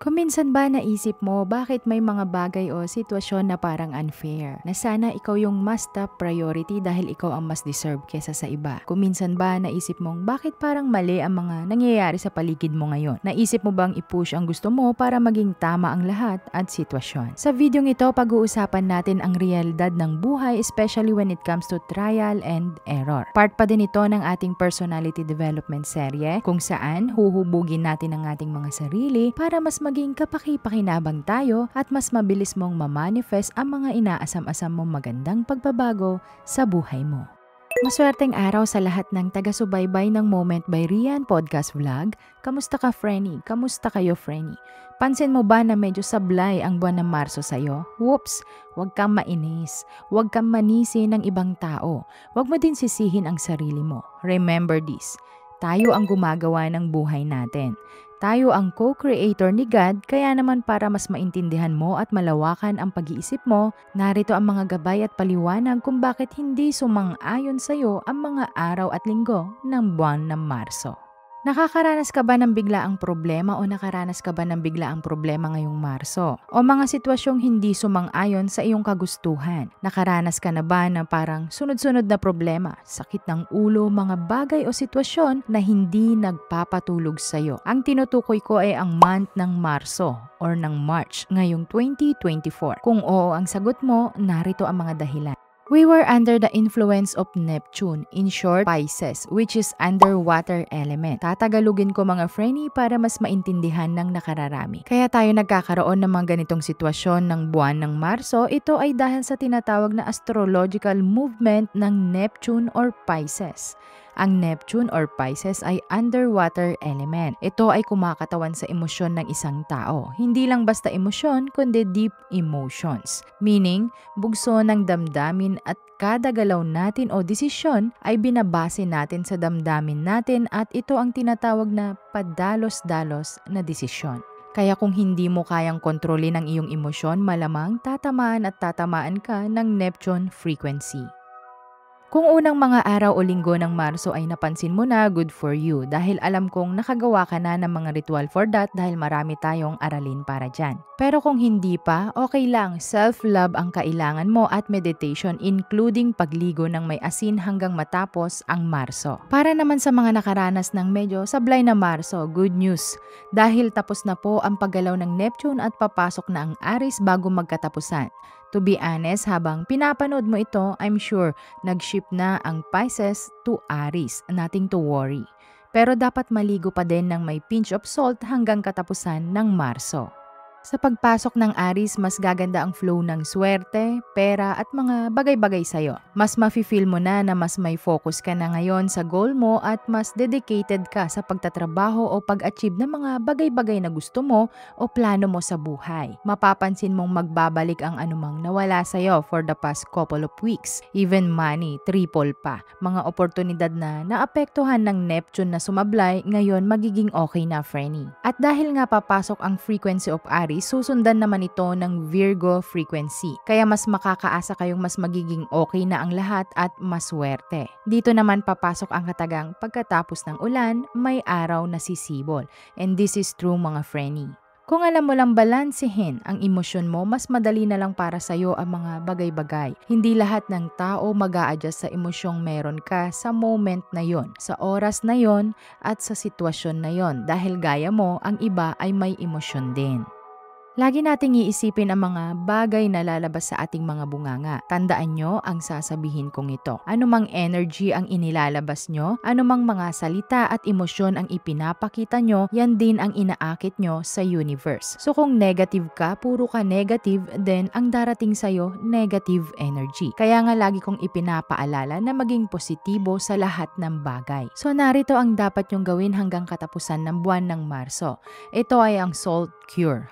Kung minsan ba naisip mo bakit may mga bagay o sitwasyon na parang unfair, na sana ikaw yung mas top priority dahil ikaw ang mas deserve kesa sa iba? Kung minsan ba naisip mong bakit parang mali ang mga nangyayari sa paligid mo ngayon? Naisip mo bang i-push ang gusto mo para maging tama ang lahat at sitwasyon? Sa videong ito, pag-uusapan natin ang realidad ng buhay, especially when it comes to trial and error. Part pa din ito ng ating personality development serye kung saan huhubugin natin ang ating mga sarili para mas maging kapaki-pakinabang tayo at mas mabilis mong ma-manifest ang mga inaasam-asam mong magandang pagbabago sa buhay mo. Maswerteng araw sa lahat ng taga-subaybay ng Moment by Rian Podcast Vlog. Kamusta ka, Frenny? Kamusta kayo, Frenny? Pansin mo ba na medyo sablay ang buwan ng Marso sa'yo? Whoops! Huwag kang mainis. Huwag kang manisi ng ibang tao. Huwag mo din sisihin ang sarili mo. Remember this. Tayo ang gumagawa ng buhay natin. Tayo ang co-creator ni God, kaya naman para mas maintindihan mo at malawakan ang pag-iisip mo, narito ang mga gabay at paliwanag kung bakit hindi sumang-ayon sa'yo ang mga araw at linggo ng buwan ng Marso. Nakakaranas ka ba ng biglaang problema o nakaranas ka ba ng biglaang problema ngayong Marso? O mga sitwasyong hindi sumang-ayon sa iyong kagustuhan? Nakaranas ka na ba na parang sunod-sunod na problema, sakit ng ulo, mga bagay o sitwasyon na hindi nagpapatulog sa iyo? Ang tinutukoy ko ay ang month ng Marso or ng March ngayong 2024. Kung oo ang sagot mo, narito ang mga dahilan. We were under the influence of Neptune, in short, Pisces, which is underwater element. Tatagalugin ko mga Frenny para mas maintindihan ng nakararami. Kaya tayo nagkakaroon ng mga ganitong sitwasyon ng buwan ng Marso, ito ay dahil sa tinatawag na astrological movement ng Neptune or Pisces. Ang Neptune or Pisces ay underwater element. Ito ay kumakatawan sa emosyon ng isang tao. Hindi lang basta emosyon, kundi deep emotions. Meaning, bugso ng damdamin at kada galaw natin o desisyon ay binabase natin sa damdamin natin at ito ang tinatawag na padalos-dalos na desisyon. Kaya kung hindi mo kayang kontrolin ang iyong emosyon, malamang tatamaan at tatamaan ka ng Neptune frequency. Kung unang mga araw o linggo ng Marso ay napansin mo na, good for you dahil alam kong nakagawa ka na ng mga ritual for that dahil marami tayong aralin para dyan. Pero kung hindi pa, okay lang, self-love ang kailangan mo at meditation including pagligo ng may asin hanggang matapos ang Marso. Para naman sa mga nakaranas ng medyo sablay na Marso, good news dahil tapos na po ang paggalaw ng Neptune at papasok na ang Aries bago magkatapusan. To be honest, habang pinapanood mo ito, I'm sure nag-shift na ang Pisces to Aries, nothing to worry. Pero dapat maligo pa din ng may pinch of salt hanggang katapusan ng Marso. Sa pagpasok ng Aries, mas gaganda ang flow ng swerte, pera at mga bagay-bagay sa'yo. Mas mafe-feel mo na mas may focus ka na ngayon sa goal mo at mas dedicated ka sa pagtatrabaho o pag-achieve ng mga bagay-bagay na gusto mo o plano mo sa buhay. Mapapansin mong magbabalik ang anumang nawala sa'yo for the past couple of weeks. Even money, triple pa. Mga oportunidad na naapektuhan ng Neptune na sumablay, ngayon magiging okay na, Frenny. At dahil nga papasok ang frequency of Aries, susundan naman ito ng Virgo frequency. Kaya mas makakaasa kayong mas magiging okay na ang lahat at maswerte. Dito naman papasok ang katagang pagkatapos ng ulan, may araw na sisibol. And this is true mga Frenny. Kung alam mo lang balansehin ang emosyon mo, mas madali na lang para sa'yo ang mga bagay-bagay. Hindi lahat ng tao mag-a-adjust sa emosyong meron ka sa moment na yon, sa oras na yon at sa sitwasyon na yon dahil gaya mo, ang iba ay may emosyon din. Lagi nating iisipin ang mga bagay na lalabas sa ating mga bunganga. Tandaan nyo ang sasabihin kong ito. Anumang energy ang inilalabas nyo, anumang mga salita at emosyon ang ipinapakita nyo, yan din ang inaakit nyo sa universe. So kung negative ka, puro ka negative, then ang darating sa'yo, negative energy. Kaya nga lagi kong ipinapaalala na maging positibo sa lahat ng bagay. So narito ang dapat nyong gawin hanggang katapusan ng buwan ng Marso. Ito ay ang salt cure.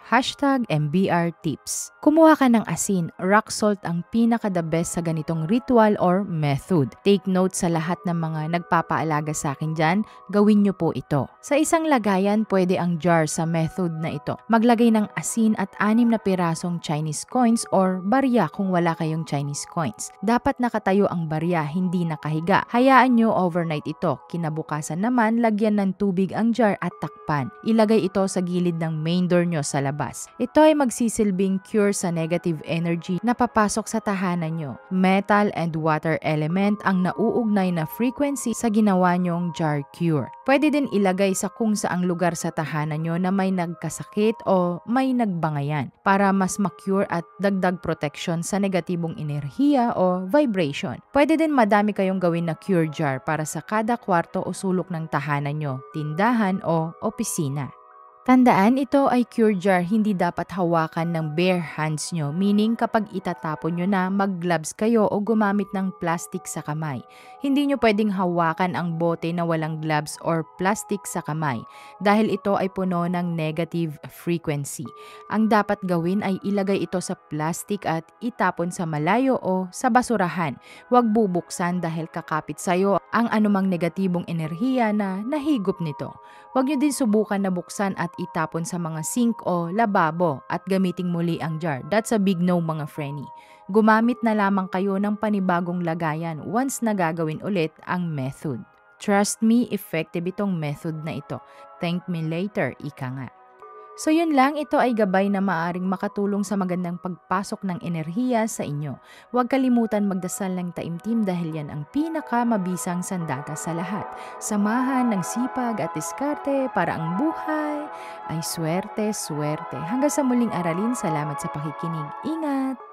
Hashtag MBR Tips. Kumuha ka ng asin. Rock salt ang pinaka-the best sa ganitong ritual or method. Take note sa lahat ng mga nagpapaalaga sa akin dyan, gawin nyo po ito. Sa isang lagayan, pwede ang jar sa method na ito. Maglagay ng asin at 6 na pirasong Chinese coins or barya kung wala kayong Chinese coins. Dapat nakatayo ang barya, hindi nakahiga. Hayaan nyo overnight ito. Kinabukasan naman, lagyan ng tubig ang jar at takpan. Ilagay ito sa gilid ng main door nyo sa labas. Ito ay magsisilbing cure sa negative energy na papasok sa tahanan nyo. Metal and water element ang nauugnay na frequency sa ginawa nyong jar cure. Pwede din ilagay sa kung saang lugar sa tahanan nyo na may nagkasakit o may nagbangayan para mas ma-cure at dagdag protection sa negatibong enerhiya o vibration. Pwede din madami kayong gawin na cure jar para sa kada kwarto o sulok ng tahanan nyo, tindahan o opisina. Tandaan, ito ay cure jar, hindi dapat hawakan ng bare hands nyo, meaning kapag itatapon nyo na, mag-gloves kayo o gumamit ng plastic sa kamay. Hindi nyo pwedeng hawakan ang bote na walang gloves or plastic sa kamay dahil ito ay puno ng negative frequency. Ang dapat gawin ay ilagay ito sa plastic at itapon sa malayo o sa basurahan. Huwag bubuksan dahil kakapit sa'yo ang anumang negatibong enerhiya na nahigop nito. Huwag nyo din subukan na buksan at itapon sa mga sink o lababo at gamiting muli ang jar. That's a big no mga frenny. Gumamit na lamang kayo ng panibagong lagayan once na gagawin ulit ang method. Trust me, effective itong method na ito. Thank me later, ika nga. So yun lang, ito ay gabay na maaring makatulong sa magandang pagpasok ng enerhiya sa inyo. Huwag kalimutan magdasal ng taimtim dahil yan ang pinakamabisang sandata sa lahat. Samahan ng sipag at diskarte para ang buhay ay swerte. Hanggang sa muling aralin, salamat sa pakikinig. Ingat!